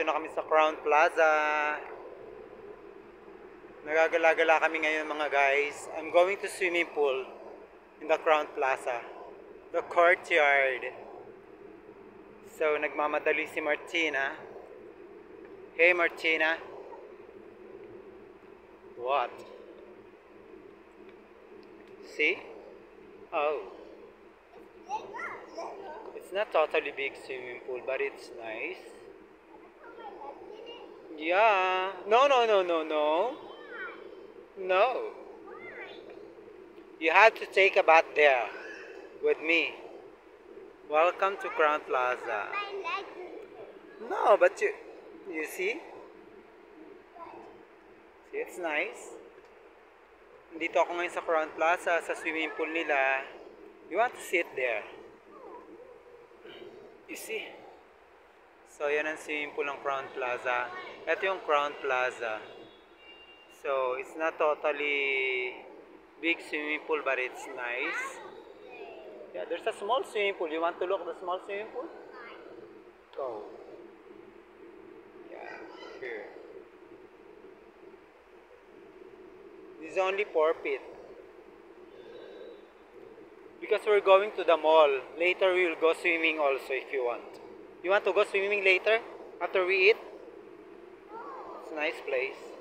nandito na kami sa Crown Plaza. Nagagala-gala kami ngayon mga guys. I'm going to swimming pool in the Crown Plaza. The courtyard. So, nagmamadali si Martina. Hey Martina. What? See? Oh. It's not totally big swimming pool, but it's nice. Yeah. No. No. You have to take a bath there with me. Welcome to Crown Plaza. No, but you see? See, it's nice. Dito ako ngayon sa Crown Plaza, sa swimming pool nila. You want to sit there. You see? So, yan ang swimming pool ng Crown Plaza. Ito yung Crown Plaza. So, it's not totally big swimming pool, but it's nice. Yeah, there's a small swimming pool. You want to look at the small swimming pool? Go. Yeah, here. This is only 4 feet. Because we're going to the mall. Later we will go swimming also if you want. You want to go swimming later? After we eat? It's a nice place.